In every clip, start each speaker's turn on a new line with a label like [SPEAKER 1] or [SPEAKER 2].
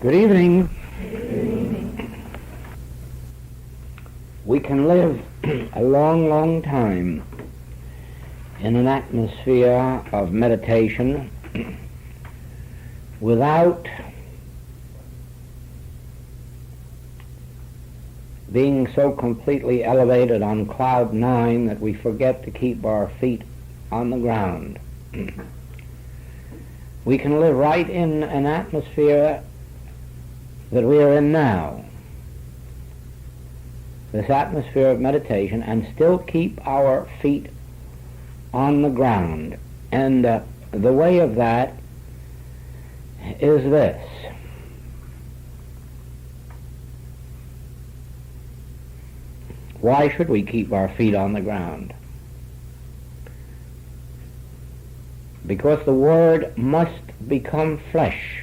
[SPEAKER 1] Good evening. We can live a long, long time in an atmosphere of meditation without being so completely elevated on cloud nine that we forget to keep our feet on the ground. We can live right in an atmosphere that we are in now, this atmosphere of meditation, and still keep our feet on the ground. And the way of that is this. Why should we keep our feet on the ground? Because the Word must become flesh.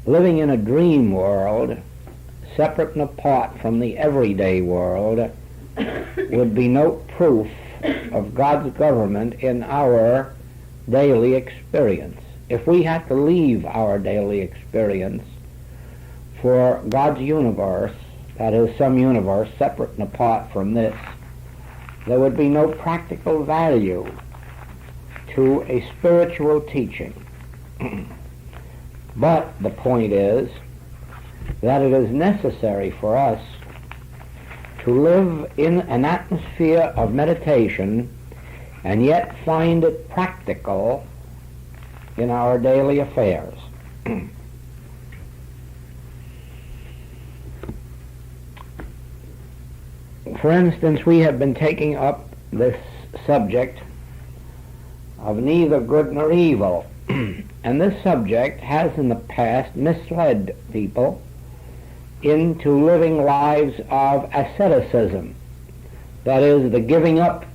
[SPEAKER 1] Living in a dream world, separate and apart from the everyday world, would be no proof of God's government in our daily experience. If we had to leave our daily experience for God's universe, that is, some universe separate and apart from this, there would be no practical value to a spiritual teaching. But the point is that it is necessary for us to live in an atmosphere of meditation and yet find it practical in our daily affairs. For instance, we have been taking up this subject of neither good nor evil. And this subject has in the past misled people into living lives of asceticism, that is, the giving up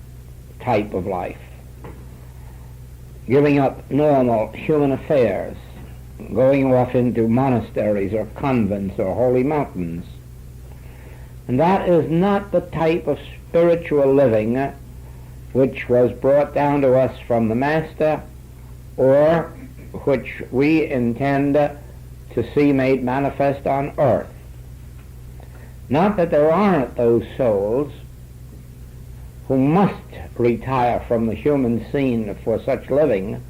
[SPEAKER 1] type of life, giving up normal human affairs, going off into monasteries or convents or holy mountains. And that is not the type of spiritual living which was brought down to us from the Master, or which we intend to see made manifest on earth. Not that there aren't those souls who must retire from the human scene for such living.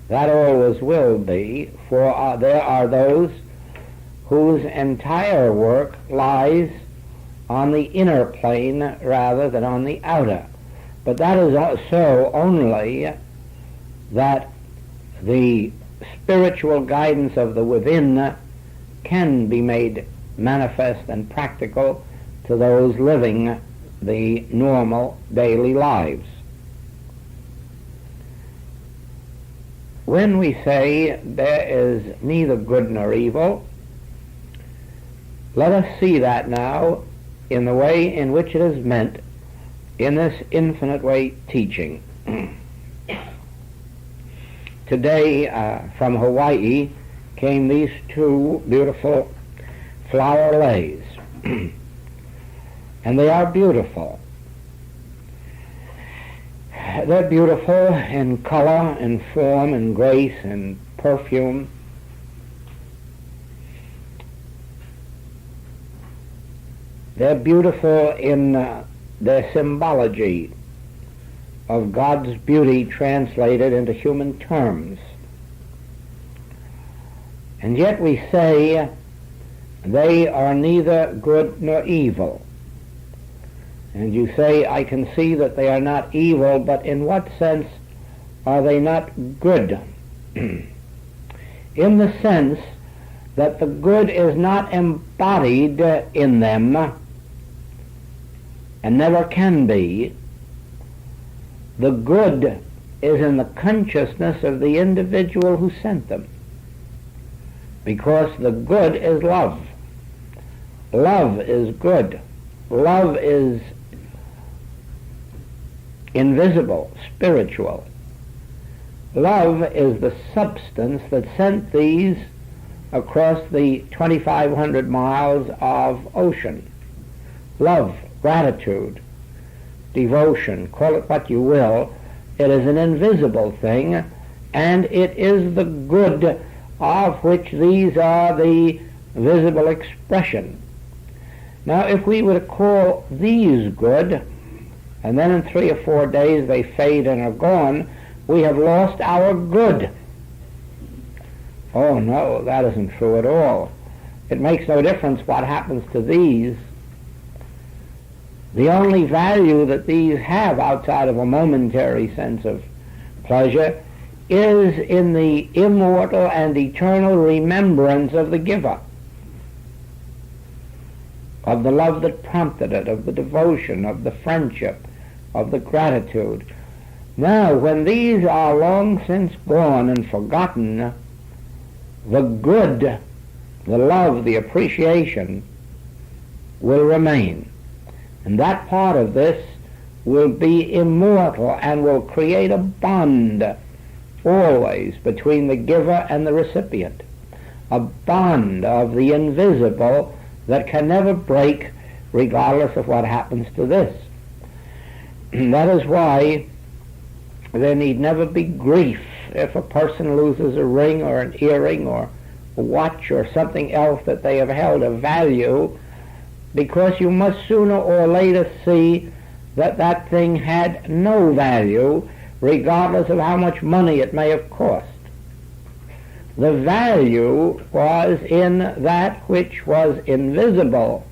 [SPEAKER 1] That always will be, for there are those whose entire work lies on the inner plane rather than on the outer. But that is so only that the spiritual guidance of the within can be made manifest and practical to those living the normal daily lives. When we say there is neither good nor evil, let us see that now in the way in which it is meant in this infinite way teaching. Today, from Hawaii, came these two beautiful flower leis. And they are beautiful. They're beautiful in color and form and grace and perfume. They're beautiful in their symbology of God's beauty translated into human terms. And yet we say they are neither good nor evil. And you say, I can see that they are not evil, but in what sense are they not good? In the sense that the good is not embodied in them and never can be. The good is in the consciousness of the individual who sent them, because the good is love. Love is good. Love is invisible, spiritual. Love is the substance that sent these across the 2,500 miles of ocean. Love, gratitude, devotion, call it what you will, it is an invisible thing, and it is the good of which these are the visible expression. Now, if we were to call these good, and then in 3 or 4 days they fade and are gone, we have lost our good. Oh no, that isn't true at all. It makes no difference what happens to these. The only value that these have outside of a momentary sense of pleasure is in the immortal and eternal remembrance of the giver, of the love that prompted it, of the devotion, of the friendship, of the gratitude. Now, when these are long since gone and forgotten, the good, the love, the appreciation will remain. And that part of this will be immortal and will create a bond always between the giver and the recipient, a bond of the invisible that can never break regardless of what happens to this. That is why there need never be grief if a person loses a ring or an earring or a watch or something else that they have held of value, because you must sooner or later see that that thing had no value regardless of how much money it may have cost. The value was in that which was invisible,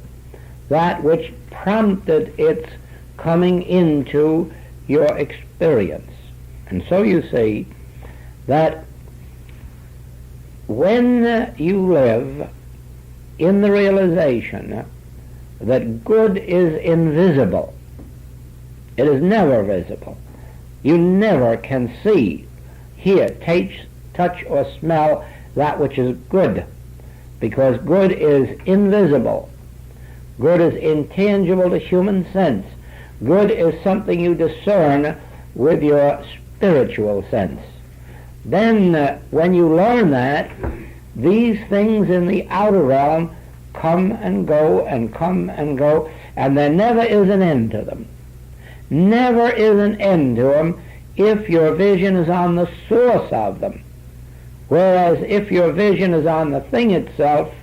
[SPEAKER 1] that which prompted its coming into your experience. And so you see that when you live in the realization that good is invisible, it is never visible. You never can see, hear, taste, touch, or smell that which is good, because good is invisible. Good is intangible to human sense. Good is something you discern with your spiritual sense. Then when you learn that, these things in the outer realm come and go and come and go, and there never is an end to them. Never is an end to them if your vision is on the source of them. Whereas if your vision is on the thing itself,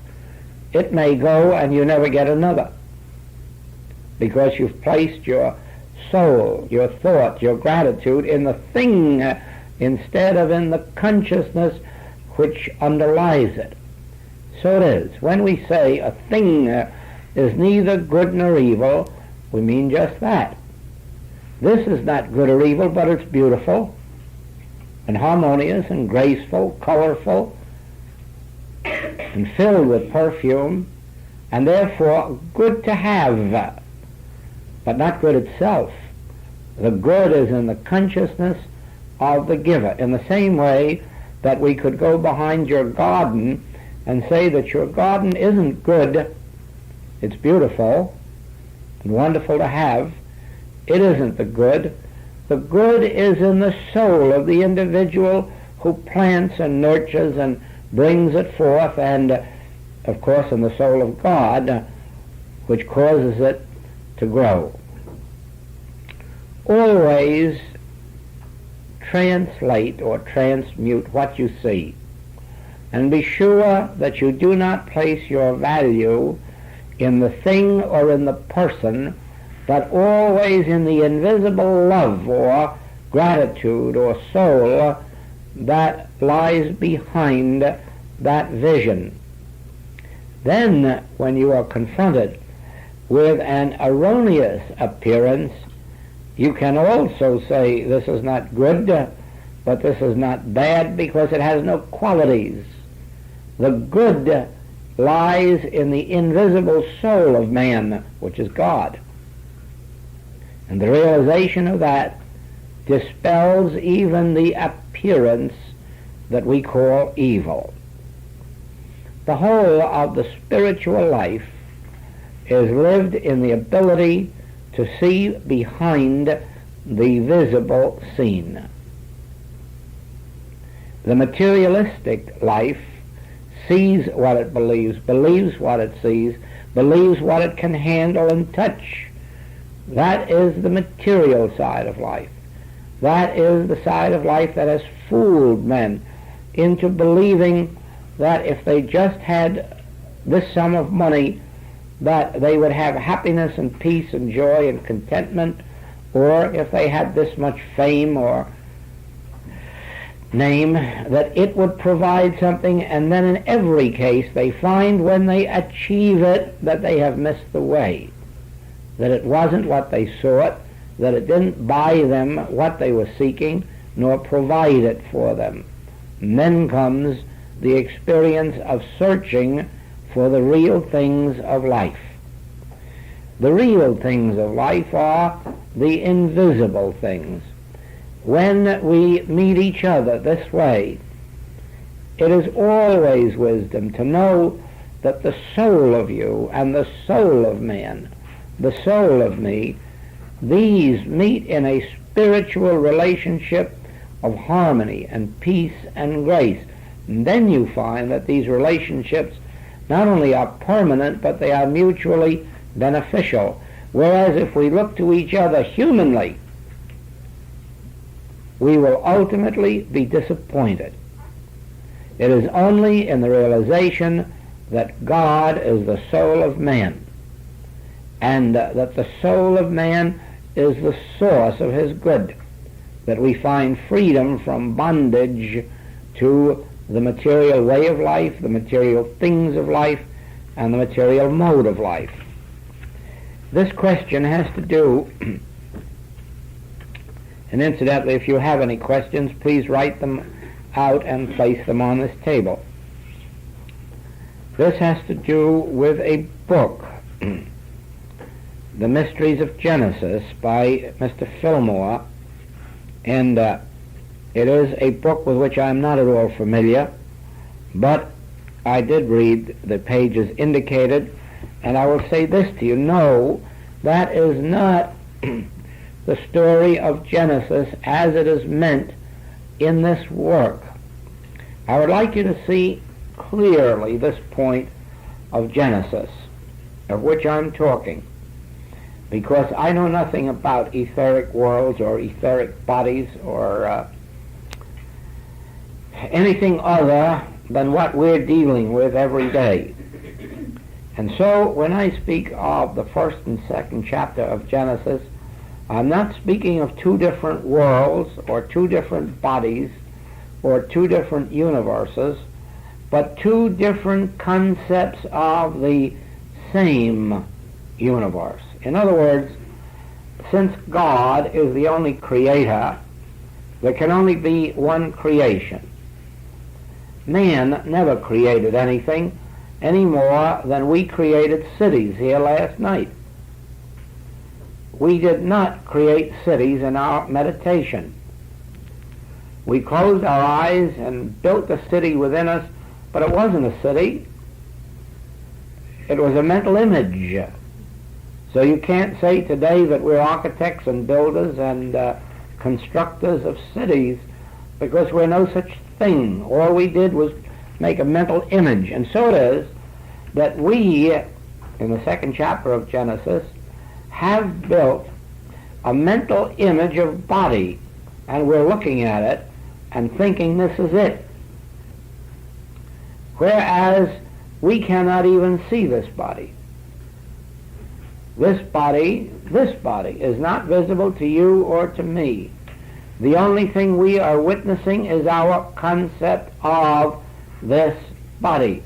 [SPEAKER 1] it may go and you never get another, because you've placed your soul, your thought, your gratitude in the thing instead of in the consciousness which underlies it. So it is. When we say a thing is neither good nor evil, we mean just that. This is not good or evil, but it's beautiful and harmonious and graceful, colorful, and filled with perfume, and therefore good to have, but not good itself. The good is in the consciousness of the giver, in the same way that we could go behind your garden and say that your garden isn't good, it's beautiful and wonderful to have. It isn't the good. The good is in the soul of the individual who plants and nurtures and brings it forth, and of course in the soul of God, which causes it to grow. Always translate or transmute what you see, and be sure that you do not place your value in the thing or in the person, but always in the invisible love or gratitude or soul that lies behind that vision. Then, when you are confronted with an erroneous appearance, you can also say, this is not good, but this is not bad, because it has no qualities. The good lies in the invisible soul of man, which is God. And the realization of that dispels even the appearance that we call evil. The whole of the spiritual life is lived in the ability to see behind the visible scene. The materialistic life sees what it believes what it sees, believes what it can handle and touch. That is the material side of life. That is the side of life that has fooled men into believing that if they just had this sum of money, that they would have happiness and peace and joy and contentment, or if they had this much fame or name, that it would provide something, and then in every case they find when they achieve it that they have missed the way, that it wasn't what they sought, that it didn't buy them what they were seeking, nor provide it for them. And then comes the experience of searching for the real things of life. The real things of life are the invisible things. When we meet each other this way, it is always wisdom to know that the soul of you and the soul of man, the soul of me, these meet in a spiritual relationship of harmony and peace and grace. And then you find that these relationships not only are permanent, but they are mutually beneficial. Whereas if we look to each other humanly, we will ultimately be disappointed. It is only in the realization that God is the soul of man, and that the soul of man is the source of his good, that we find freedom from bondage to the material way of life, the material things of life, and the material mode of life. This question has to do, and incidentally, if you have any questions, please write them out and place them on this table. This has to do with a book, The Mysteries of Genesis, by Mr. Fillmore, and it is a book with which I am not at all familiar, but I did read the pages indicated, and I will say this to you: no, that is not the story of Genesis as it is meant in this work. I would like you to see clearly this point of Genesis, of which I'm talking, because I know nothing about etheric worlds or etheric bodies or anything other than what we're dealing with every day. And so when I speak of the first and second chapter of Genesis, I'm not speaking of two different worlds or two different bodies or two different universes, but two different concepts of the same universe. In other words, since God is the only creator, there can only be one creation. Man never created anything any more than we created cities here last night. We did not create cities in our meditation. We closed our eyes and built a city within us, but it wasn't a city. It was a mental image. So you can't say today that we're architects and builders and constructors of cities, because we're no such thing. All we did was make a mental image. And so it is that we, in the second chapter of Genesis, have built a mental image of body, and we're looking at it and thinking this is it. Whereas we cannot even see this body. This body is not visible to you or to me. The only thing we are witnessing is our concept of this body.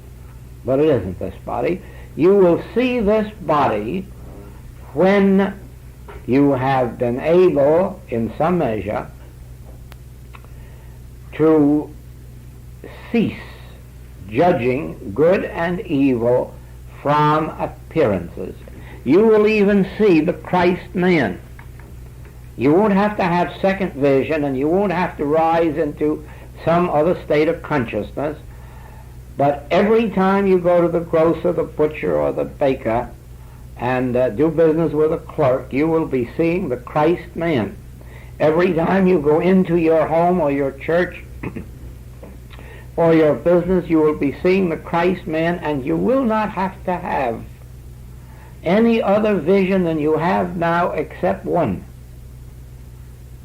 [SPEAKER 1] But it isn't this body. You will see this body when you have been able, in some measure, to cease judging good and evil from appearances. You will even see the Christ man. You won't have to have second vision, and you won't have to rise into some other state of consciousness, but every time you go to the grocer, the butcher, or the baker, and do business with a clerk, you will be seeing the Christ man. Every time you go into your home or your church or your business, you will be seeing the Christ man, and you will not have to have any other vision than you have now except one.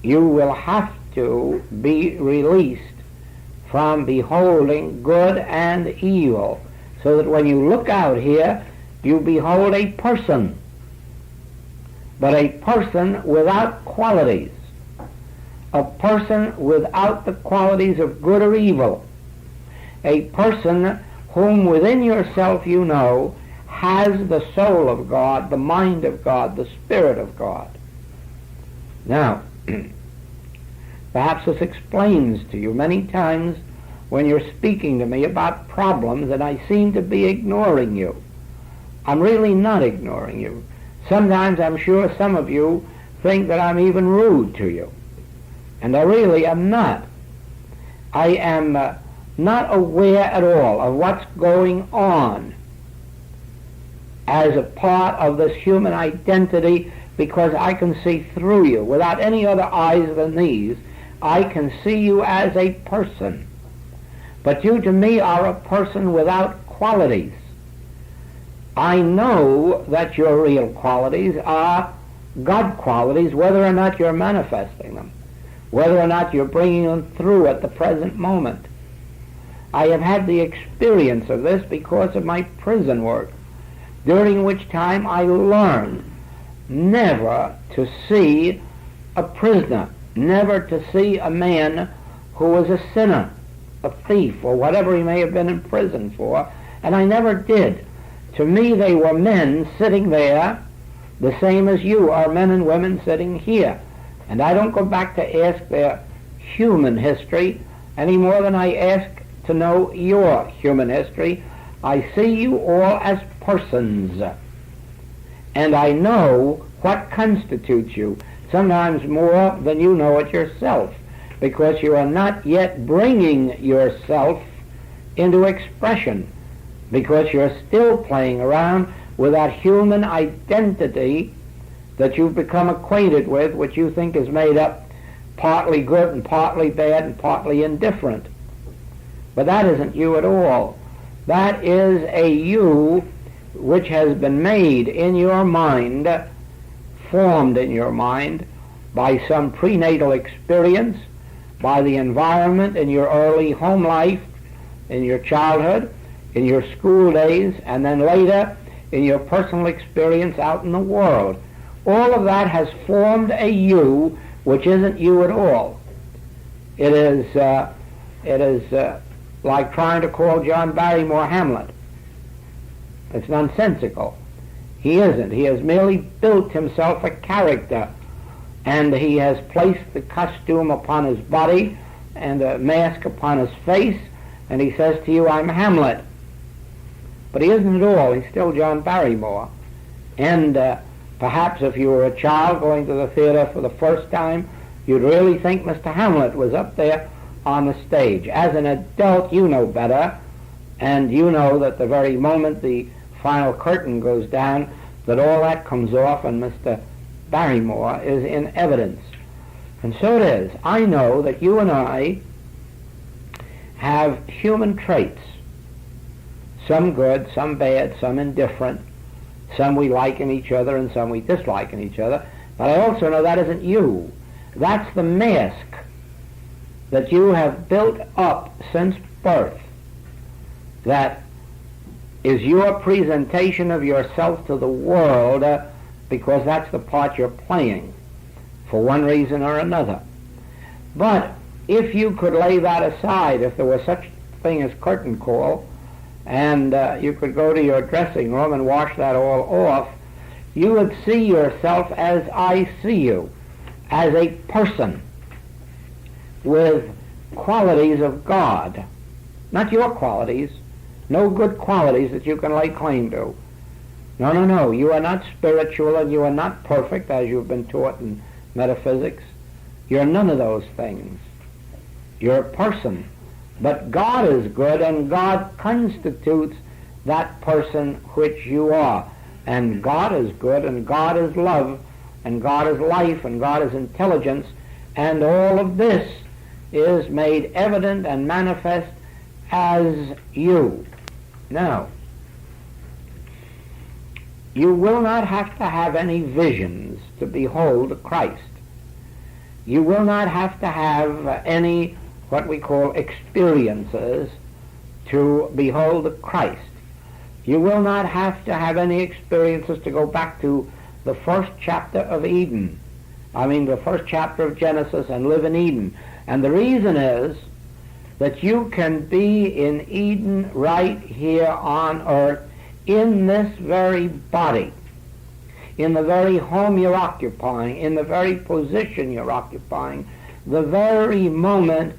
[SPEAKER 1] You will have to be released from beholding good and evil, so that when you look out here, you behold a person, but a person without qualities, a person without the qualities of good or evil, a person whom within yourself you know has the soul of God, the mind of God, the Spirit of God. Now, perhaps this explains to you many times when you're speaking to me about problems and I seem to be ignoring you. I'm really not ignoring you. Sometimes I'm sure some of you think that I'm even rude to you. And I really am not. I am not aware at all of what's going on as a part of this human identity, because I can see through you. Without any other eyes than these, I can see you as a person. But you to me are a person without qualities. I know that your real qualities are God qualities, whether or not you're manifesting them, whether or not you're bringing them through at the present moment. I have had the experience of this because of my prison work, during which time I learned never to see a prisoner, never to see a man who was a sinner, a thief, or whatever he may have been in prison for, and I never did. To me, they were men sitting there, the same as you are men and women sitting here. And I don't go back to ask their human history any more than I ask to know your human history. I see you all as persons. And I know what constitutes you, sometimes more than you know it yourself, because you are not yet bringing yourself into expression, because you're still playing around with that human identity that you've become acquainted with, which you think is made up partly good and partly bad and partly indifferent. But that isn't you at all. That is a you which has been made in your mind, formed in your mind by some prenatal experience, by the environment in your early home life, in your childhood, in your school days, and then later in your personal experience out in the world. All of that has formed a you which isn't you at all. It is like trying to call John Barrymore Hamlet. It's nonsensical. He isn't. He has merely built himself a character, and he has placed the costume upon his body and a mask upon his face, and he says to you, I'm Hamlet. But he isn't at all. He's still John Barrymore. And perhaps if you were a child going to the theater for the first time, you'd really think Mr. Hamlet was up there on the stage. As an adult, you know better, and you know that the very moment the final curtain goes down, that all that comes off and Mr. Barrymore is in evidence. And so it is. I know that you and I have human traits, some good, some bad, some indifferent, some we like in each other and some we dislike in each other, but I also know that isn't you. That's the mask that you have built up since birth, that is your presentation of yourself to the world, because that's the part you're playing for one reason or another. But if you could lay that aside, if there was such a thing as curtain call, and you could go to your dressing room and wash that all off, you would see yourself as I see you, as a person with qualities of God, not your qualities, no good qualities that you can lay claim to. No, you are not spiritual and you are not perfect as you've been taught in metaphysics. You're none of those things. You're a person. But God is good, and God constitutes that person which you are. And God is good, and God is love, and God is life, and God is intelligence, and all of this is made evident and manifest as you. Now, you will not have to have any visions to behold Christ. You will not have to have any what we call experiences to behold Christ. You will not have to have any experiences to go back to the first chapter of Eden. The first chapter of Genesis, and live in Eden. And the reason is that you can be in Eden right here on earth, in this very body, in the very home you're occupying, in the very position you're occupying, the very moment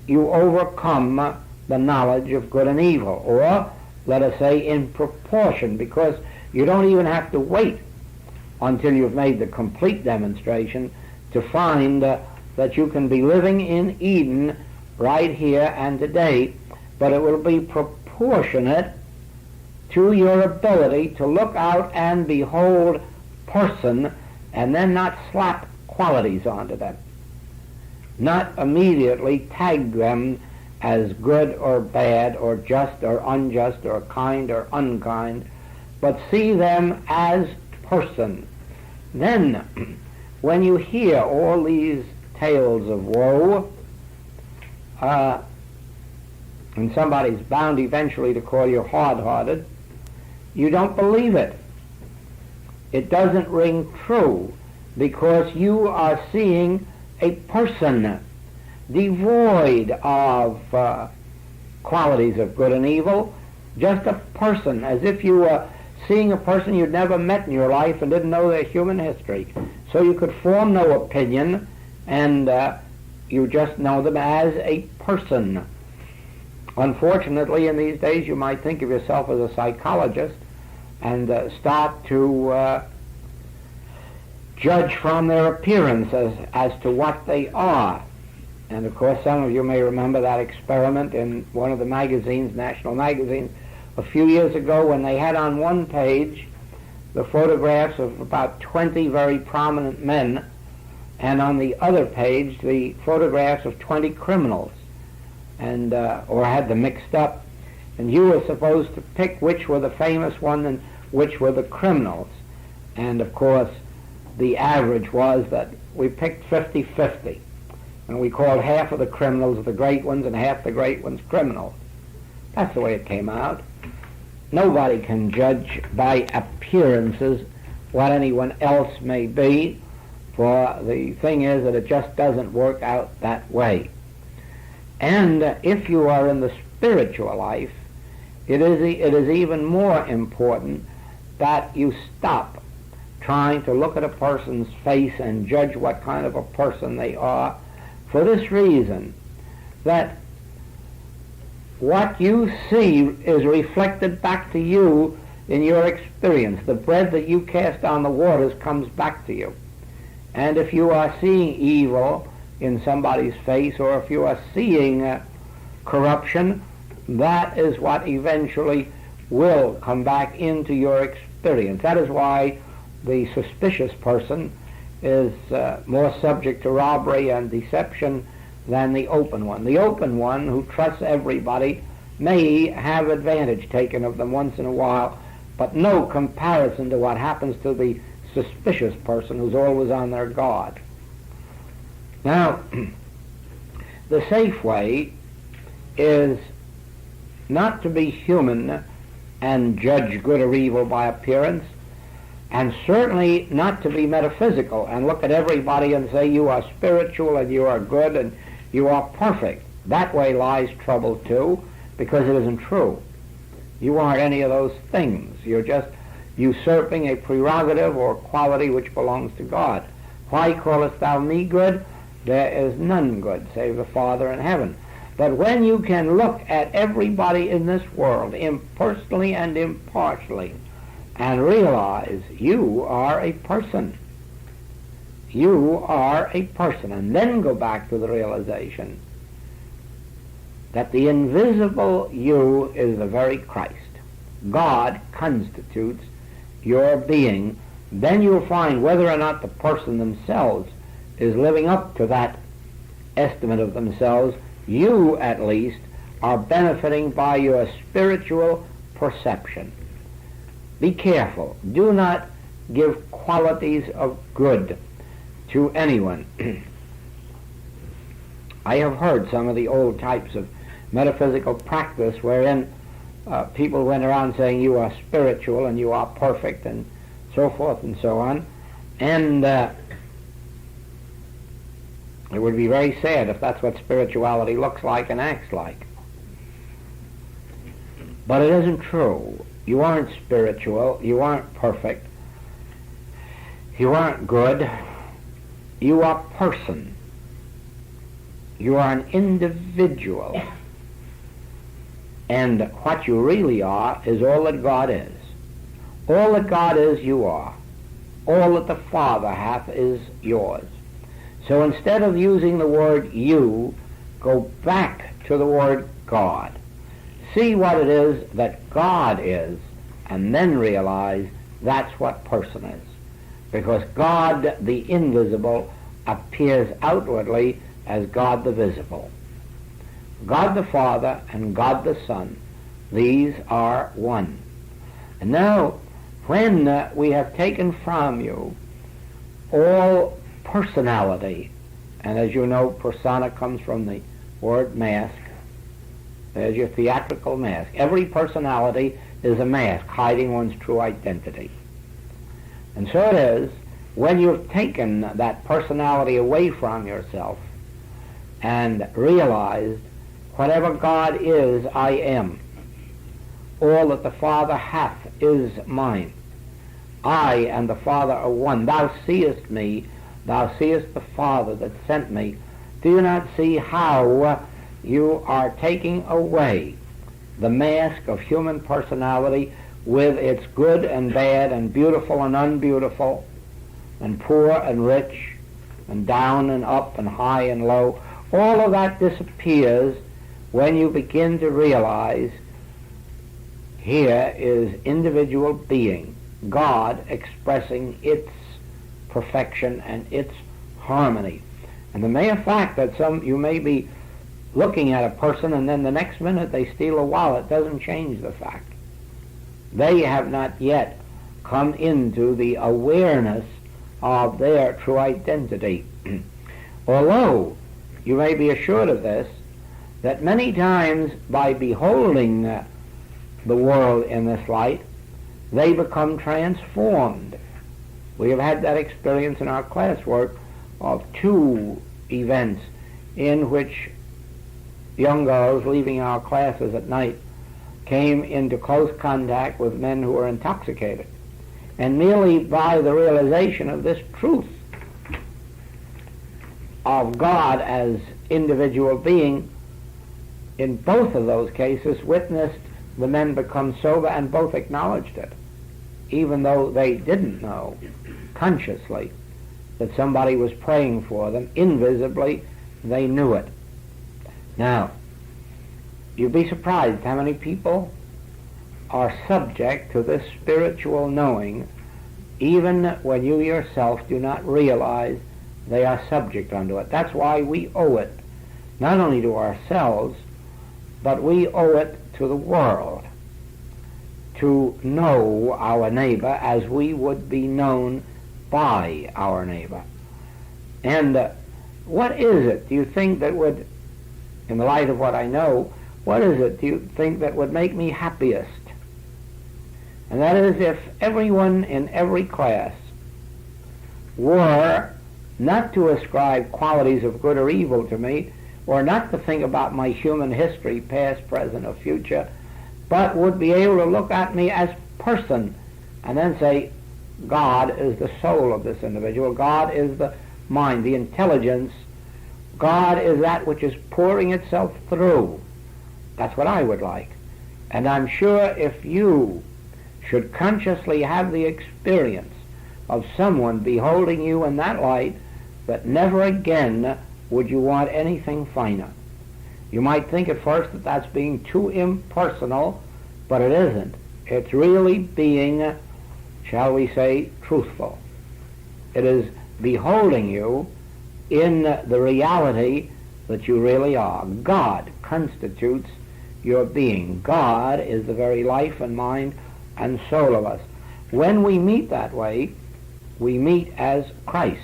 [SPEAKER 1] you overcome the knowledge of good and evil, or let us say in proportion, because you don't even have to wait until you've made the complete demonstration to find that you can be living in Eden right here and today, but it will be proportionate to your ability to look out and behold person, and then not slap qualities onto them, not immediately tag them as good or bad, or just or unjust, or kind or unkind, but see them as person. Then, when you hear all these tales of woe, and somebody's bound eventually to call you hard-hearted, you don't believe it. It doesn't ring true, because you are seeing a person devoid of qualities of good and evil, just a person, as if you were seeing a person you'd never met in your life and didn't know their human history. So you could form no opinion, and you just know them as a person. Unfortunately, in these days, you might think of yourself as a psychologist and start to judge from their appearance as to what they are. And of course, some of you may remember that experiment in one of the magazines, national magazines, a few years ago, when they had on one page the photographs of about 20 very prominent men, and on the other page the photographs of 20 criminals, and or had them mixed up, and you were supposed to pick which were the famous ones and which were the criminals. And of course, the average was that we picked 50-50, and we called half of the criminals the great ones and half the great ones criminals. That's the way it came out. Nobody can judge by appearances what anyone else may be, for the thing is that it just doesn't work out that way. And if you are in the spiritual life, it is even more important that you stop trying to look at a person's face and judge what kind of a person they are, for this reason, that what you see is reflected back to you in your experience. The bread that you cast on the waters comes back to you. And if you are seeing evil in somebody's face, or if you are seeing corruption, that is what eventually will come back into your experience. That is why the suspicious person is more subject to robbery and deception than the open one. The open one, who trusts everybody, may have advantage taken of them once in a while, but no comparison to what happens to the suspicious person who's always on their guard. Now, the safe way is not to be human and judge good or evil by appearance, and certainly not to be metaphysical and look at everybody and say you are spiritual and you are good and you are perfect. That way lies trouble too, because it isn't true. You aren't any of those things. You're just usurping a prerogative or quality which belongs to God. Why callest thou me good? There is none good save the Father in heaven. But when you can look at everybody in this world impersonally and impartially and realize you are a person, you are a person, and then go back to the realization that the invisible you is the very Christ. God constitutes your being. Then you'll find whether or not the person themselves is living up to that estimate of themselves. You, at least, are benefiting by your spiritual perception. Be careful. Do not give qualities of good to anyone. I have heard some of the old types of metaphysical practice wherein people went around saying you are spiritual and you are perfect and so forth and so on. And it would be very sad if that's what spirituality looks like and acts like. But it isn't true. You aren't spiritual. You aren't perfect. You aren't good. You are person. You are an individual. And what you really are is all that God is. All that God is, you are. All that the Father hath is yours. So instead of using the word you, go back to the word God. See what it is that God is, and then realize that's what person is. Because God, the invisible, appears outwardly as God the visible. God the Father and God the Son, these are one. And now, when we have taken from you all personality, and as you know, persona comes from the word mask. There's your theatrical mask. Every personality is a mask hiding one's true identity. And so it is, when you've taken that personality away from yourself and realized whatever God is, I am. All that the Father hath is mine. I and the Father are one. Thou seest me, thou seest the Father that sent me. Do you not see how you are taking away the mask of human personality with its good and bad and beautiful and unbeautiful and poor and rich and down and up and high and low? All of that disappears when you begin to realize here is individual being, God expressing its perfection and its harmony. And the mere fact that you may be looking at a person and then the next minute they steal a wallet doesn't change the fact. They have not yet come into the awareness of their true identity. Although you may be assured of this, that many times by beholding the world in this light, they become transformed. We have had that experience in our classwork of two events in which young girls leaving our classes at night came into close contact with men who were intoxicated. And merely by the realization of this truth of God as individual being, in both of those cases witnessed the men become sober, and both acknowledged it, even though they didn't know consciously that somebody was praying for them. Invisibly, they knew it. Now, you'd be surprised how many people are subject to this spiritual knowing, even when you yourself do not realize they are subject unto it. That's why we owe it, not only to ourselves, but we owe it to the world to know our neighbor as we would be known by our neighbor. And what is it, do you think, that would, in the light of what I know, what is it, do you think, that would make me happiest? And that is if everyone in every class were not to ascribe qualities of good or evil to me, or not to think about my human history, past, present, or future, but would be able to look at me as person and then say, God is the soul of this individual. God is the mind, the intelligence. God is that which is pouring itself through. That's what I would like. And I'm sure if you should consciously have the experience of someone beholding you in that light, that never again would you want anything finer. You might think at first that that's being too impersonal, but it isn't. It's really being, shall we say, truthful. It is beholding you in the reality that you really are. God constitutes your being. God is the very life and mind and soul of us. When we meet that way, we meet as Christ.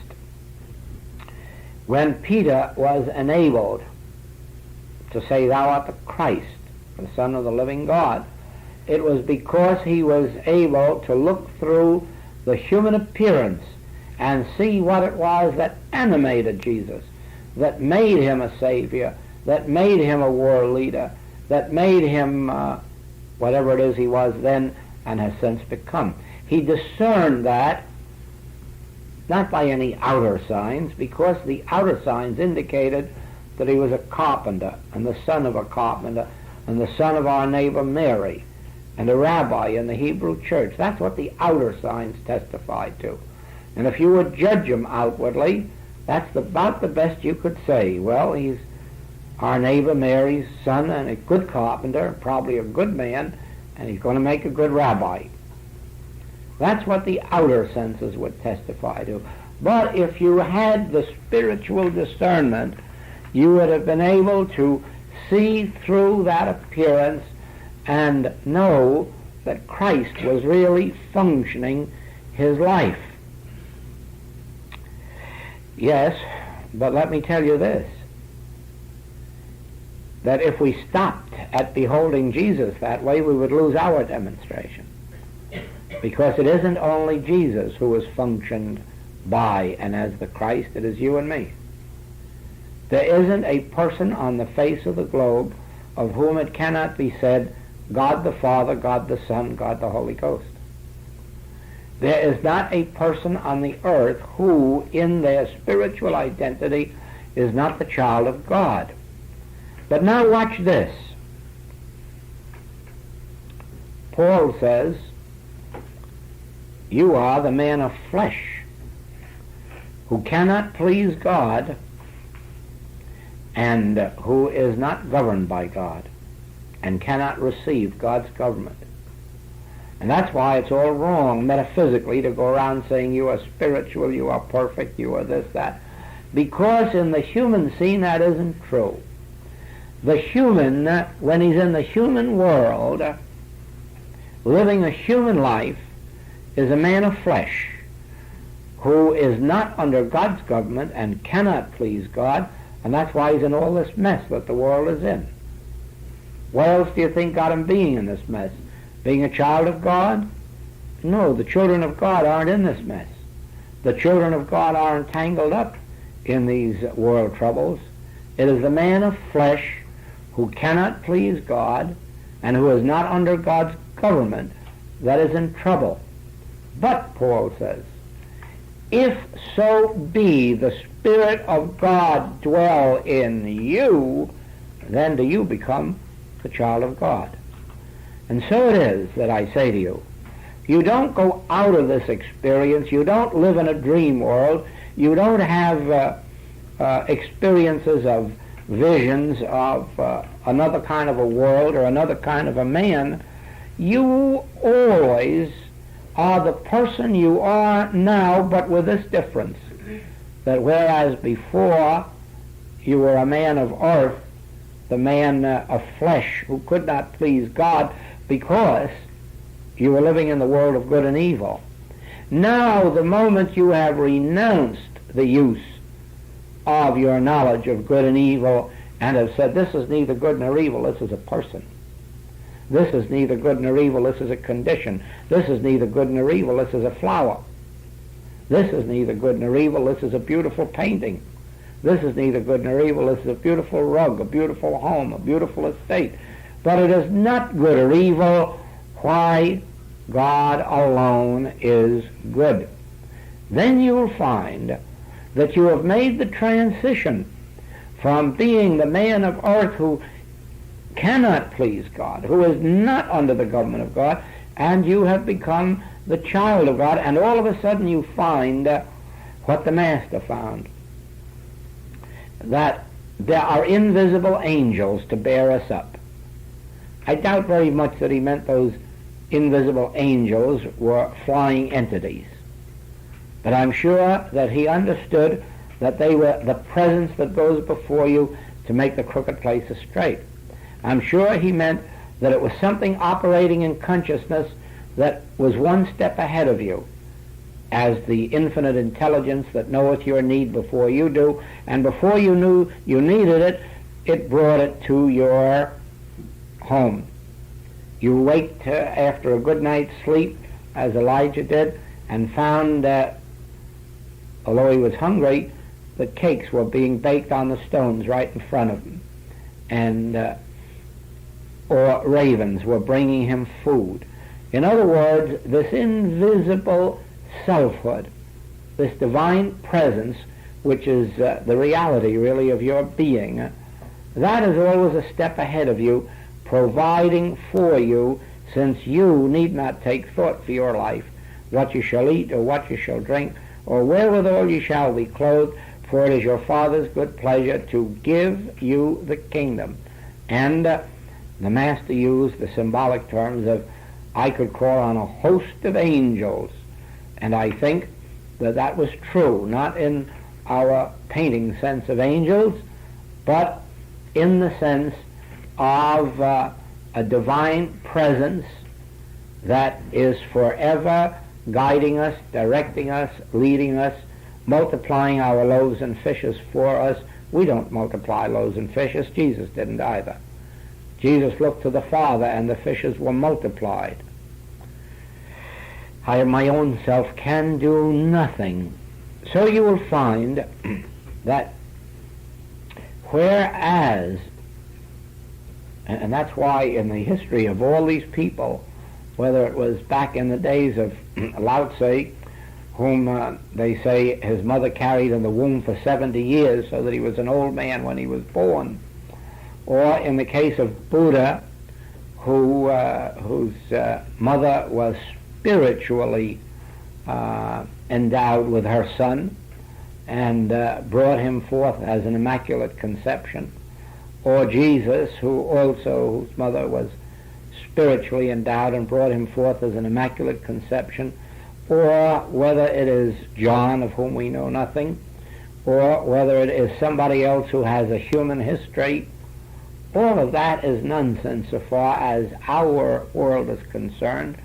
[SPEAKER 1] When Peter was enabled to say, "Thou art the Christ, the Son of the living God," it was because he was able to look through the human appearance and see what it was that animated Jesus, that made him a Savior, that made him a world leader, that made him whatever it is he was then and has since become. He discerned that not by any outer signs, because the outer signs indicated that he was a carpenter and the son of a carpenter and the son of our neighbor Mary and a rabbi in the Hebrew church. That's what the outer signs testified to. And if you would judge him outwardly, that's about the best you could say. Well, he's our neighbor Mary's son and a good carpenter, probably a good man, and he's going to make a good rabbi. That's what the outer senses would testify to. But if you had the spiritual discernment, you would have been able to see through that appearance and know that Christ was really functioning his life. Yes, but let me tell you this, that if we stopped at beholding Jesus that way, we would lose our demonstration. Because it isn't only Jesus who has functioned by and as the Christ, it is you and me. There isn't a person on the face of the globe of whom it cannot be said, God the Father, God the Son, God the Holy Ghost. There is not a person on the earth who, in their spiritual identity, is not the child of God. But now watch this. Paul says, you are the man of flesh who cannot please God and who is not governed by God and cannot receive God's government. And that's why it's all wrong metaphysically to go around saying you are spiritual, you are perfect, you are this, that. Because in the human scene that isn't true. The human, when he's in the human world, living a human life, is a man of flesh who is not under God's government and cannot please God, and that's why he's in all this mess that the world is in. What else do you think got him being in this mess? Being a child of God? No, the children of God aren't in this mess. The children of God aren't tangled up in these world troubles. It is the man of flesh who cannot please God and who is not under God's government that is in trouble. But, Paul says, if so be the Spirit of God dwell in you, then do you become the child of God. And so it is that I say to you, you don't go out of this experience, you don't live in a dream world, you don't have experiences of visions of another kind of a world or another kind of a man. You always are the person you are now, but with this difference, that whereas before you were a man of earth, the man of flesh who could not please God because you were living in the world of good and evil. Now, the moment you have renounced the use of your knowledge of good and evil and have said, this is neither good nor evil, this is a person. This is neither good nor evil, this is a condition. This is neither good nor evil, this is a flower. This is neither good nor evil, this is a beautiful painting. This is neither good nor evil, this is a beautiful rug, a beautiful home, a beautiful estate. But it is not good or evil. Why? God alone is good. Then you will find that you have made the transition from being the man of earth who cannot please God, who is not under the government of God, and you have become the child of God, and all of a sudden you find what the Master found, that there are invisible angels to bear us up. I doubt very much that he meant those invisible angels were flying entities, but I'm sure that he understood that they were the presence that goes before you to make the crooked places straight. I'm sure he meant that it was something operating in consciousness that was one step ahead of you, as the infinite intelligence that knoweth your need before you do, and before you knew you needed it, it brought it to your home. You waked after a good night's sleep, as Elijah did, and found that, although he was hungry, the cakes were being baked on the stones right in front of him. And or ravens were bringing him food. In other words, this invisible selfhood, this divine presence, which is the reality, really, of your being, that is always a step ahead of you, providing for you, since you need not take thought for your life, what you shall eat or what you shall drink, or wherewithal you shall be clothed, for it is your Father's good pleasure to give you the kingdom. And the Master used the symbolic terms of, I could call on a host of angels. And I think that that was true, not in our painting sense of angels, but in the sense of a divine presence that is forever guiding us, directing us, leading us, multiplying our loaves and fishes for us. We don't multiply loaves and fishes. Jesus didn't either. Jesus looked to the Father, and the fishes were multiplied. I, my own self, can do nothing. So you will find that whereas, and that's why in the history of all these people, whether it was back in the days of Lao Tse, whom they say his mother carried in the womb for 70 years so that he was an old man when he was born, or in the case of Buddha, whose mother was spiritually endowed with her son and brought him forth as an immaculate conception, or Jesus, whose mother was spiritually endowed and brought him forth as an immaculate conception, or whether it is John, of whom we know nothing, or whether it is somebody else who has a human history. All of that is nonsense so far as our world is concerned.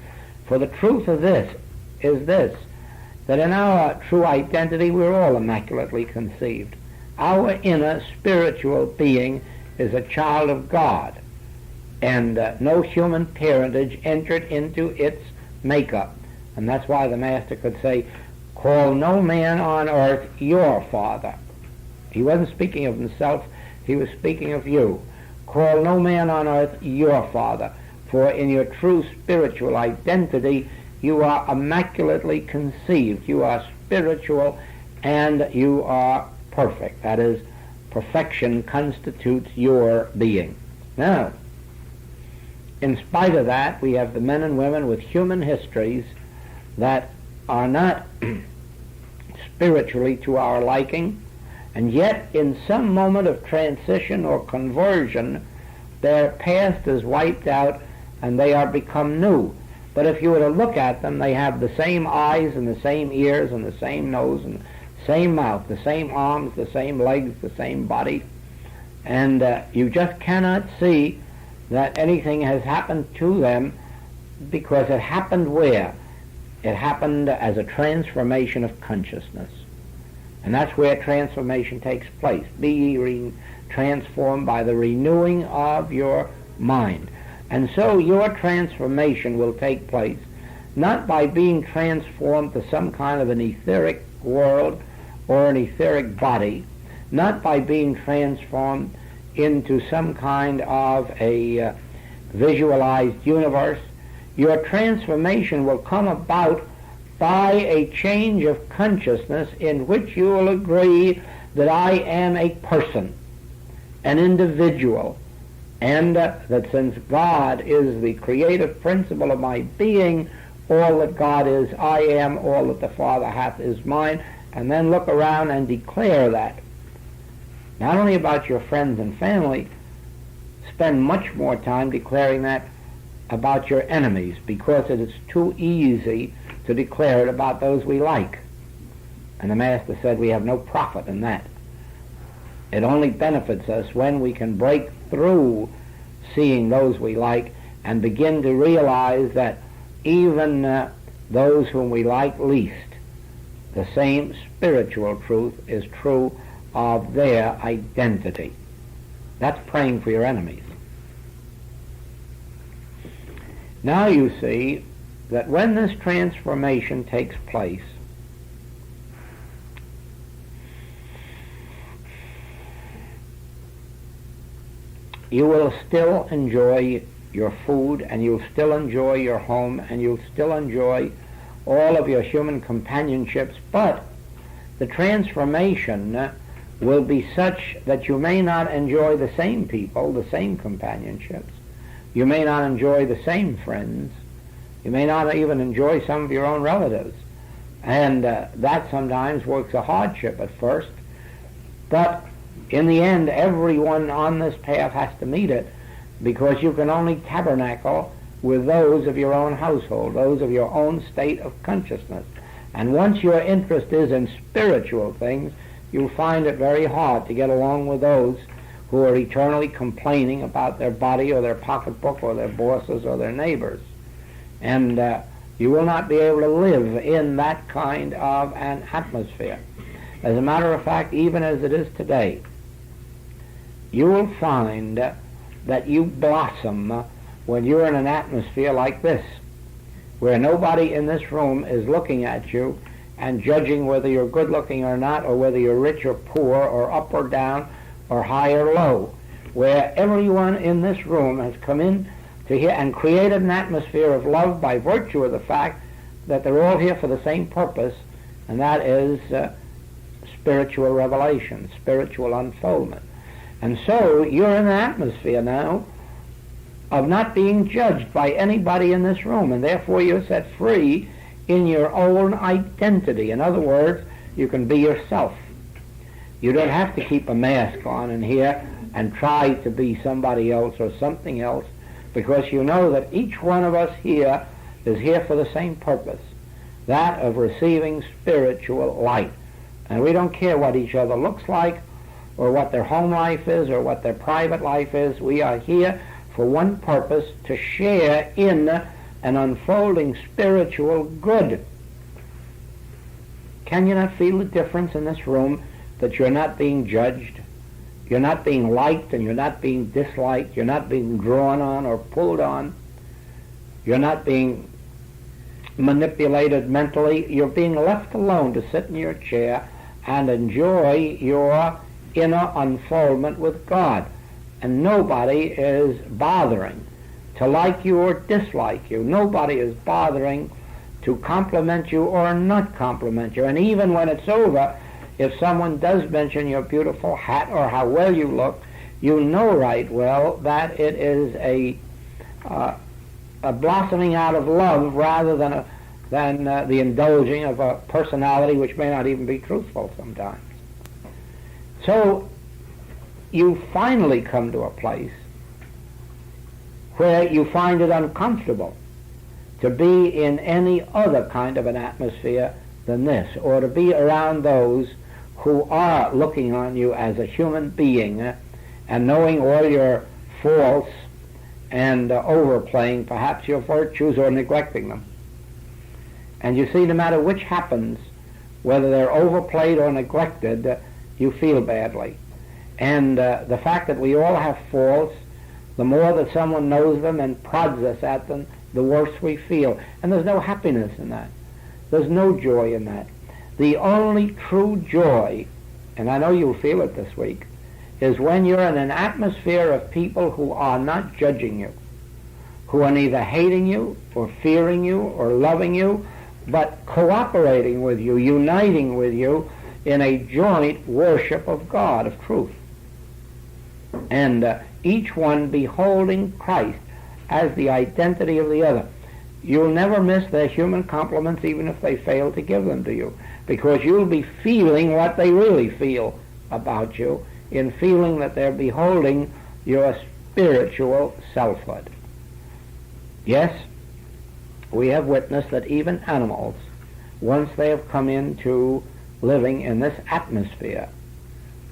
[SPEAKER 1] For the truth of this is this, that in our true identity we're all immaculately conceived. Our inner spiritual being is a child of God, and no human parentage entered into its makeup. And that's why the Master could say, call no man on earth your father. He wasn't speaking of himself, he was speaking of you. Call no man on earth your father, for in your true spiritual identity you are immaculately conceived. You are spiritual and you are perfect. That is, perfection constitutes your being. Now, in spite of that, we have the men and women with human histories that are not spiritually to our liking, and yet in some moment of transition or conversion, their past is wiped out and they are become new. But if you were to look at them, they have the same eyes and the same ears and the same nose and the same mouth, the same arms, the same legs, the same body, and you just cannot see that anything has happened to them, because it happened where? It happened as a transformation of consciousness. And that's where transformation takes place. Be ye transformed by the renewing of your mind. And so your transformation will take place not by being transformed to some kind of an etheric world or an etheric body, not by being transformed into some kind of a visualized universe. Your transformation will come about by a change of consciousness in which you will agree that I am a person, an individual, and that since God is the creative principle of my being, all that God is, I am, all that the Father hath is mine, and then look around and declare that. Not only about your friends and family, spend much more time declaring that about your enemies, because it is too easy to declare it about those we like. And the Master said we have no profit in that. It only benefits us when we can break through seeing those we like and begin to realize that even those whom we like least, the same spiritual truth is true of their identity. That's praying for your enemies. Now you see that when this transformation takes place, you will still enjoy your food, and you'll still enjoy your home, and you'll still enjoy all of your human companionships, but the transformation will be such that you may not enjoy the same people, the same companionships. You may not enjoy the same friends. You may not even enjoy some of your own relatives. And that sometimes works a hardship at first. But in the end, everyone on this path has to meet it, because you can only tabernacle with those of your own household, those of your own state of consciousness. And once your interest is in spiritual things, you'll find it very hard to get along with those who are eternally complaining about their body or their pocketbook or their bosses or their neighbors. And you will not be able to live in that kind of an atmosphere. As a matter of fact, even as it is today, you will find that you blossom when you're in an atmosphere like this, where nobody in this room is looking at you and judging whether you're good looking or not, or whether you're rich or poor, or up or down, or high or low, where everyone in this room has come in to here and created an atmosphere of love by virtue of the fact that they're all here for the same purpose, and that is spiritual revelation, spiritual unfoldment. And so you're in an atmosphere now of not being judged by anybody in this room, and therefore you're set free in your own identity. In other words, you can be yourself. You don't have to keep a mask on in here and try to be somebody else or something else, because you know that each one of us here is here for the same purpose, that of receiving spiritual light. And we don't care what each other looks like, or what their home life is, or what their private life is. We are here for one purpose, to share in an unfolding spiritual good. Can you not feel the difference in this room, that you're not being judged, you're not being liked, and you're not being disliked, you're not being drawn on or pulled on, you're not being manipulated mentally, you're being left alone to sit in your chair and enjoy your inner unfoldment with God. And nobody is bothering to like you or dislike you. Nobody is bothering to compliment you or not compliment you. And even when it's over, if someone does mention your beautiful hat or how well you look, you know right well that it is a blossoming out of love rather than the indulging of a personality which may not even be truthful sometimes. So you finally come to a place where you find it uncomfortable to be in any other kind of an atmosphere than this, or to be around those who are looking on you as a human being and knowing all your faults and overplaying perhaps your virtues or neglecting them. And you see, no matter which happens, whether they're overplayed or neglected, you feel badly. And the fact that we all have faults, the more that someone knows them and prods us at them, the worse we feel. And there's no happiness in that. There's no joy in that. The only true joy, and I know you'll feel it this week, is when you're in an atmosphere of people who are not judging you, who are neither hating you or fearing you or loving you, but cooperating with you, uniting with you in a joint worship of God, of truth. And each one beholding Christ as the identity of the other. You'll never miss their human compliments, even if they fail to give them to you, because you'll be feeling what they really feel about you, in feeling that they're beholding your spiritual selfhood. Yes, we have witnessed that even animals, once they have come into living in this atmosphere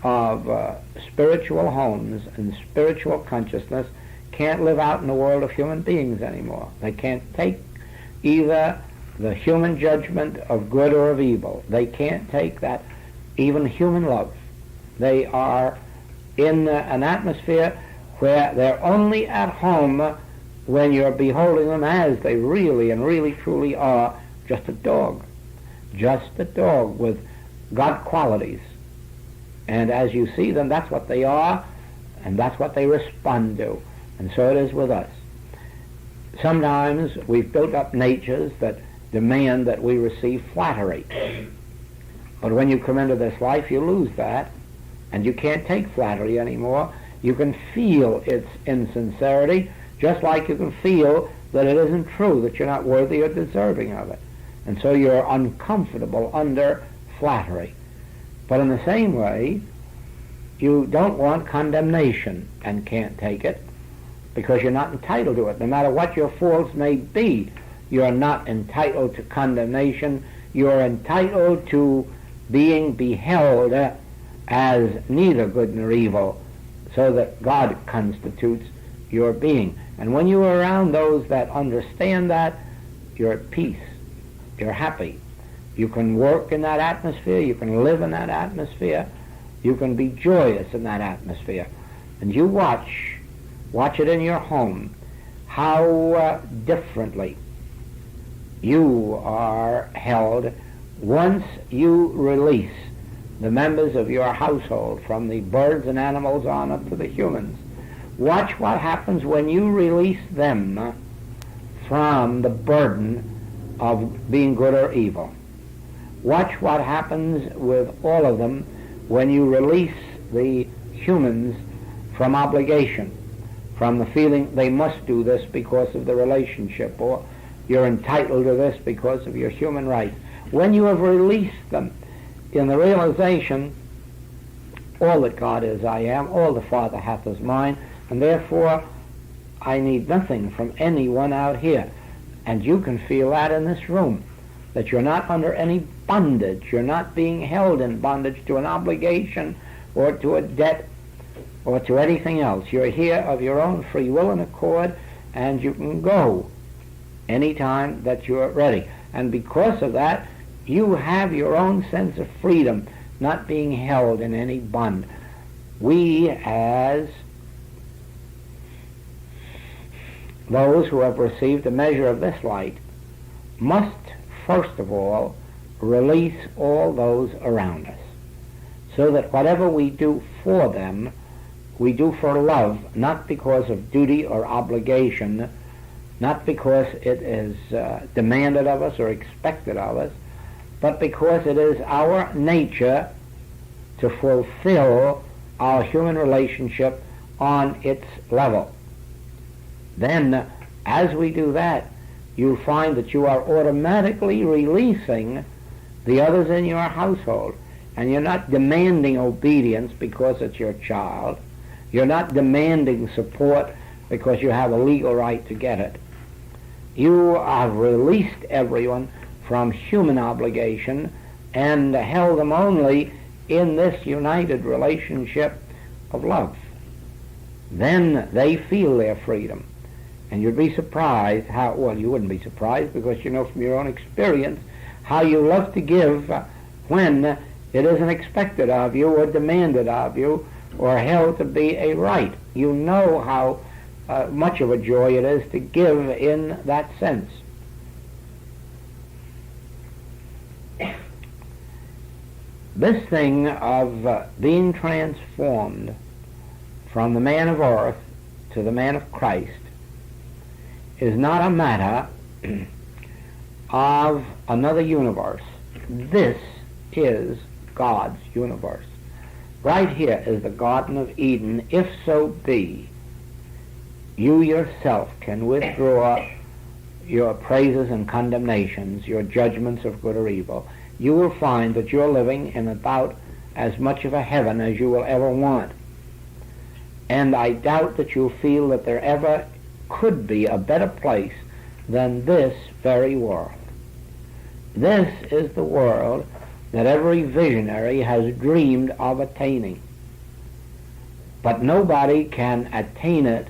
[SPEAKER 1] of spiritual homes and spiritual consciousness, can't live out in the world of human beings anymore. They can't take either the human judgment of good or of evil. They can't take that, even human love. They are in an atmosphere where they're only at home when you're beholding them as they really and really truly are, just a dog with God qualities. And as you see them, that's what they are, and that's what they respond to. And so it is with us. Sometimes we've built up natures that demand that we receive flattery. But when you come into this life, you lose that, and you can't take flattery anymore. You can feel its insincerity, just like you can feel that it isn't true, that you're not worthy or deserving of it. And so you're uncomfortable under flattery. But in the same way, you don't want condemnation and can't take it because you're not entitled to it. No matter what your faults may be, you're not entitled to condemnation. You're entitled to being beheld as neither good nor evil, so that God constitutes your being. And when you are around those that understand that, you're at peace. You're happy. You can work in that atmosphere. You can live in that atmosphere. You can be joyous in that atmosphere. And you watch it in your home, how differently you are held once you release the members of your household from the birds and animals on up to the humans. Watch what happens when you release them from the burden of being good or evil. Watch what happens with all of them when you release the humans from obligation, from the feeling they must do this because of the relationship, or you're entitled to this because of your human rights. When you have released them in the realization, all that God is I am, all the Father hath is mine, and therefore I need nothing from anyone out here. And you can feel that in this room, that you're not under any bondage. You're not being held in bondage to an obligation or to a debt or to anything else. You're here of your own free will and accord, and you can go anytime that you're ready. And because of that, you have your own sense of freedom, not being held in any bond. We, as those who have received a measure of this light, must first of all release all those around us, so that whatever we do for them, we do for love, not because of duty or obligation, not because it is demanded of us or expected of us, but because it is our nature to fulfill our human relationship on its level. Then, as we do that, you'll find that you are automatically releasing the others in your household, and you're not demanding obedience because it's your child. You're not demanding support because you have a legal right to get it. You have released everyone from human obligation and held them only in this united relationship of love. Then they feel their freedom. And you'd be surprised how, well, you wouldn't be surprised because you know from your own experience how you love to give when it isn't expected of you or demanded of you or held to be a right. You know how much of a joy it is to give in that sense. This thing of being transformed from the man of earth to the man of Christ is not a matter of another universe. This is God's universe. Right here is the Garden of Eden, if so be you yourself can withdraw your praises and condemnations, your judgments of good or evil. You will find that you're living in about as much of a heaven as you will ever want. And I doubt that you'll feel that there ever could be a better place than this very world. This is the world that every visionary has dreamed of attaining. But nobody can attain it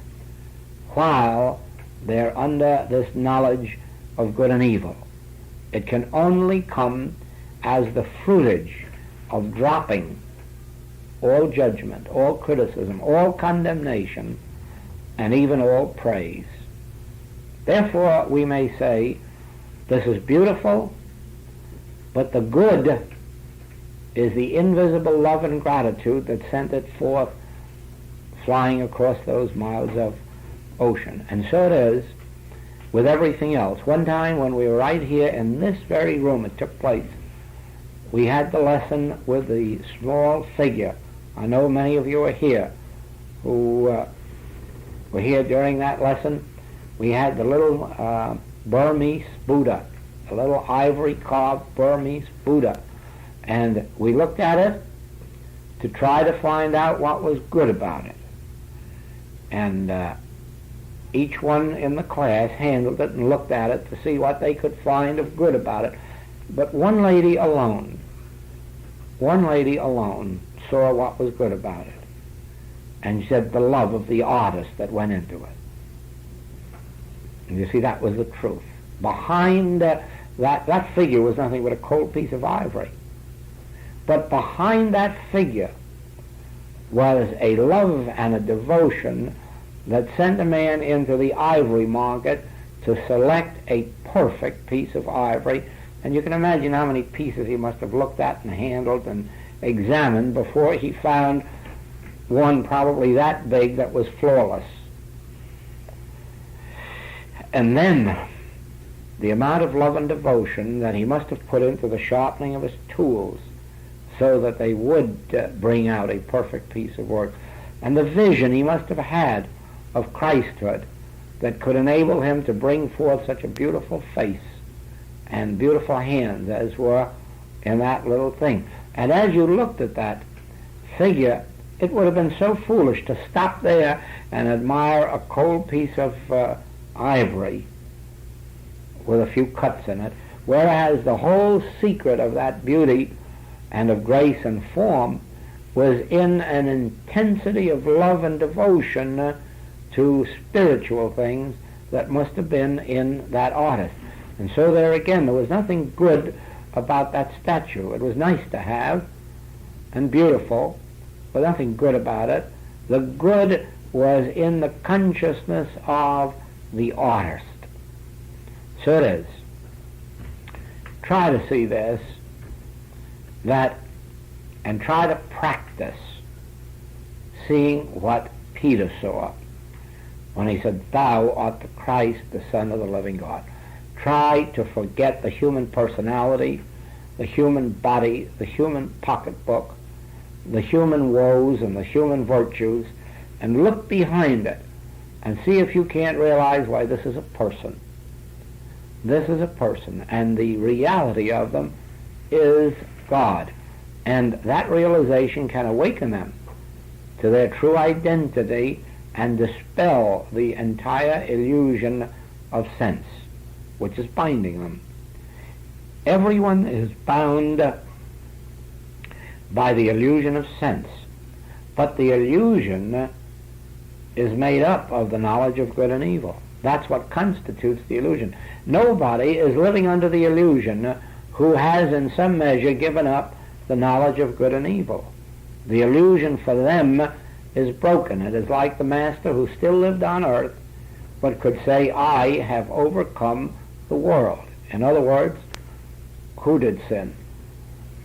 [SPEAKER 1] while they're under this knowledge of good and evil. It can only come as the fruitage of dropping all judgment, all criticism, all condemnation, and even all praise. Therefore, we may say, this is beautiful, but the good is the invisible love and gratitude that sent it forth flying across those miles of ocean. And so it is with everything else. One time when we were right here in this very room, it took place, we had the lesson with the small figure. I know many of you are here who were here during that lesson. We had the little Burmese Buddha, a little ivory carved Burmese Buddha. And we looked at it to try to find out what was good about it. And each one in the class handled it and looked at it to see what they could find of good about it. But one lady alone saw what was good about it. And she said the love of the artist that went into it. And you see, that was the truth. Behind that figure was nothing but a cold piece of ivory. But behind that figure was a love and a devotion that sent a man into the ivory market to select a perfect piece of ivory. And you can imagine how many pieces he must have looked at and handled and examined before he found one probably that big that was flawless. And then the amount of love and devotion that he must have put into the sharpening of his tools so that they would bring out a perfect piece of work. And the vision he must have had of Christhood that could enable him to bring forth such a beautiful face and beautiful hands as were in that little thing. And as you looked at that figure, it would have been so foolish to stop there and admire a cold piece of ivory with a few cuts in it, whereas the whole secret of that beauty and of grace and form was in an intensity of love and devotion to spiritual things that must have been in that artist. And so there again, there was nothing good about that statue. It was nice to have and beautiful, but nothing good about it. The good was in the consciousness of the artist. So it is. Try to see this, and try to practice seeing what Peter saw when he said, "Thou art the Christ, the Son of the living God." Try to forget the human personality, the human body, the human pocketbook, the human woes and the human virtues, and look behind it and see if you can't realize why this is a person. This is a person, and the reality of them is God. And that realization can awaken them to their true identity and dispel the entire illusion of sense, which is binding them. Everyone is bound by the illusion of sense, but the illusion is made up of the knowledge of good and evil. That's what constitutes the illusion. Nobody is living under the illusion who has in some measure given up the knowledge of good and evil. The illusion for them is broken. It is like the master who still lived on earth but could say, "I have overcome the world." In other words, who did sin?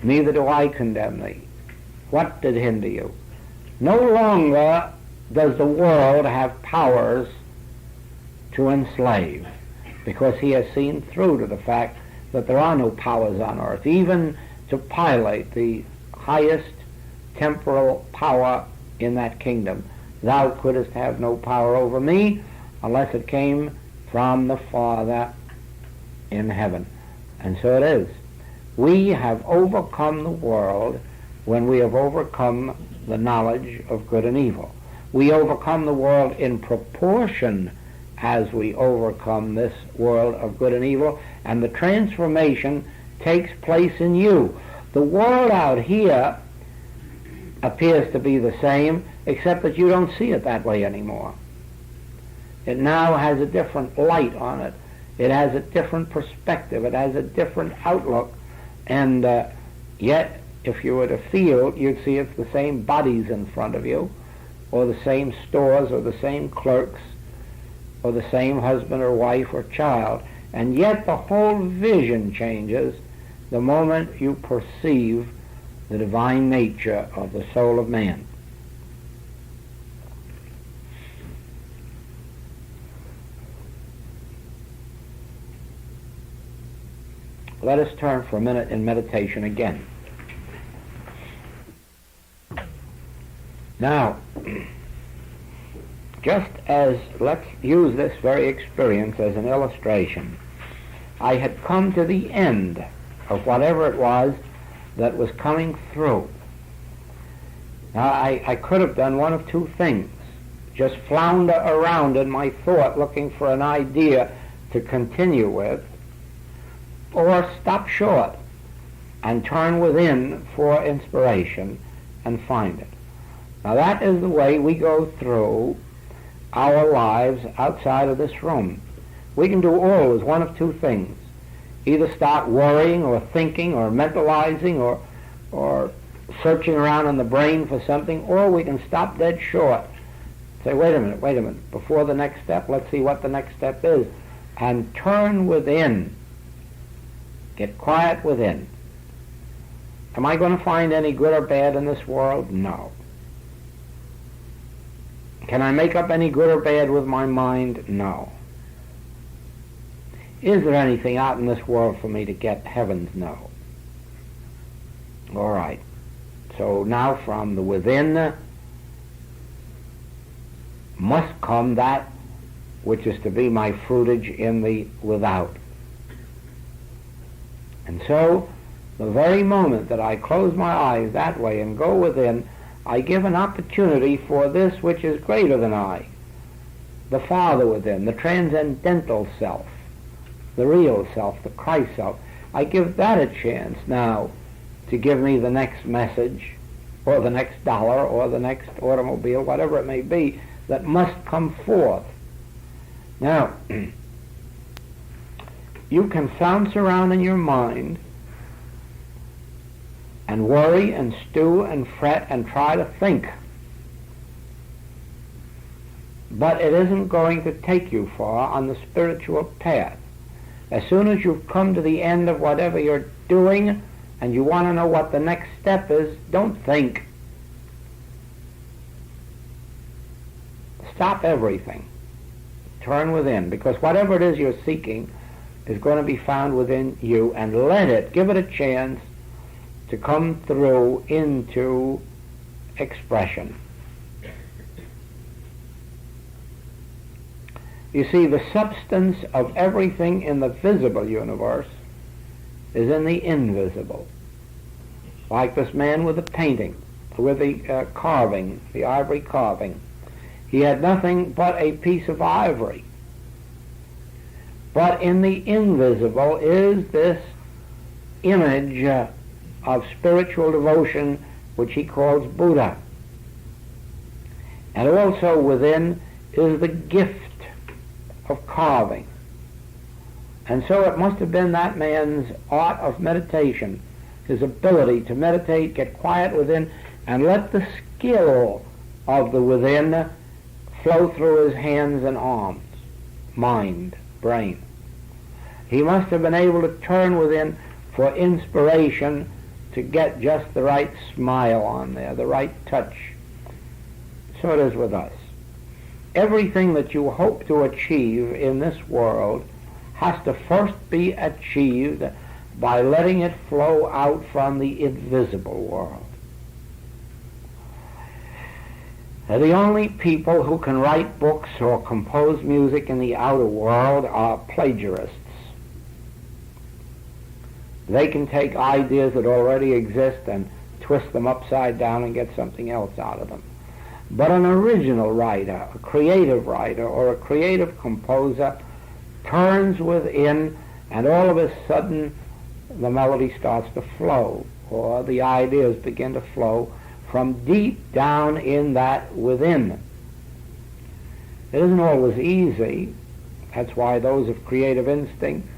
[SPEAKER 1] Neither do I condemn thee. What did hinder you? No longer does the world have powers to enslave, because he has seen through to the fact that there are no powers on earth, even to Pilate, the highest temporal power in that kingdom. Thou couldst have no power over me unless it came from the Father in heaven. And so it is. We have overcome the world when we have overcome the knowledge of good and evil. We overcome the world in proportion as we overcome this world of good and evil, and the transformation takes place in you. The world out here appears to be the same, except that you don't see it that way anymore. It now has a different light on it. It has a different perspective. It has a different outlook. And yet If you were to feel, you'd see it's the same bodies in front of you, or the same stores, or the same clerks, or the same husband or wife or child. And yet the whole vision changes the moment you perceive the divine nature of the soul of man. Let us turn for a minute in meditation again. Now, just as, let's use this very experience as an illustration. I had come to the end of whatever it was that was coming through. Now, I could have done one of two things. Just flounder around in my thought looking for an idea to continue with, or stop short and turn within for inspiration and find it. Now, that is the way we go through our lives outside of this room. We can do always one of two things. Either start worrying or thinking or mentalizing or searching around in the brain for something, or we can stop dead short. Say, wait a minute, before the next step, let's see what the next step is. And turn within. Get quiet within. Am I going to find any good or bad in this world? No. Can I make up any good or bad with my mind? No. Is there anything out in this world for me to get? Heavens, no. All right. So now from the within must come that which is to be my fruitage in the without. And so, the very moment that I close my eyes that way and go within, I give an opportunity for this which is greater than I, the Father within, the transcendental self, the real self, the Christ self. I give that a chance now to give me the next message, or the next dollar, or the next automobile, whatever it may be, that must come forth. Now, you can flounce around in your mind and worry and stew and fret and try to think. But it isn't going to take you far on the spiritual path. As soon as you've come to the end of whatever you're doing and you want to know what the next step is, don't think. Stop everything. Turn within, because whatever it is you're seeking is going to be found within you, and give it a chance to come through into expression. You see, the substance of everything in the visible universe is in the invisible. Like this man with the painting, with the carving, the ivory carving. He had nothing but a piece of ivory. But in the invisible is this image of spiritual devotion which he calls Buddha. And also within is the gift of carving. And so it must have been that man's art of meditation, his ability to meditate, get quiet within, and let the skill of the within flow through his hands and arms, mind, brain. He must have been able to turn within for inspiration to get just the right smile on there, the right touch. So it is with us. Everything that you hope to achieve in this world has to first be achieved by letting it flow out from the invisible world. The only people who can write books or compose music in the outer world are plagiarists. They can take ideas that already exist and twist them upside down and get something else out of them. But an original writer, a creative writer, or a creative composer turns within, and all of a sudden the melody starts to flow, or the ideas begin to flow from deep down in that within. It isn't always easy. That's why those of creative instinct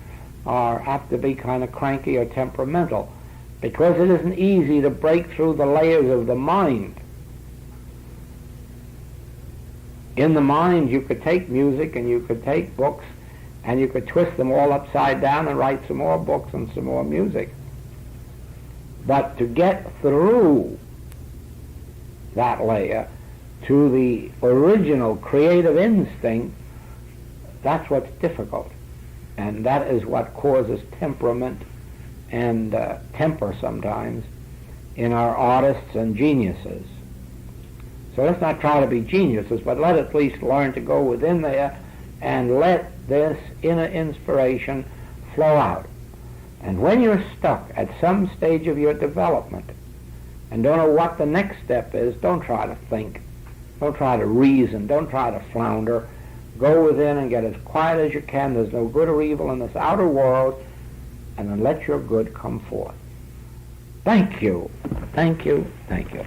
[SPEAKER 1] are apt to be kind of cranky or temperamental. because it isn't easy to break through the layers of the mind. In the mind, you could take music and you could take books and you could twist them all upside down and write some more books and some more music. But to get through that layer to the original creative instinct, that's what's difficult. And that is what causes temperament and temper sometimes in our artists and geniuses. So let's not try to be geniuses, but let at least learn to go within there and let this inner inspiration flow out. And when you're stuck at some stage of your development and don't know what the next step is, don't try to think. Don't try to reason. Don't try to flounder. Go within and get as quiet as you can. There's no good or evil in this outer world, and then let your good come forth. Thank you. Thank you. Thank you.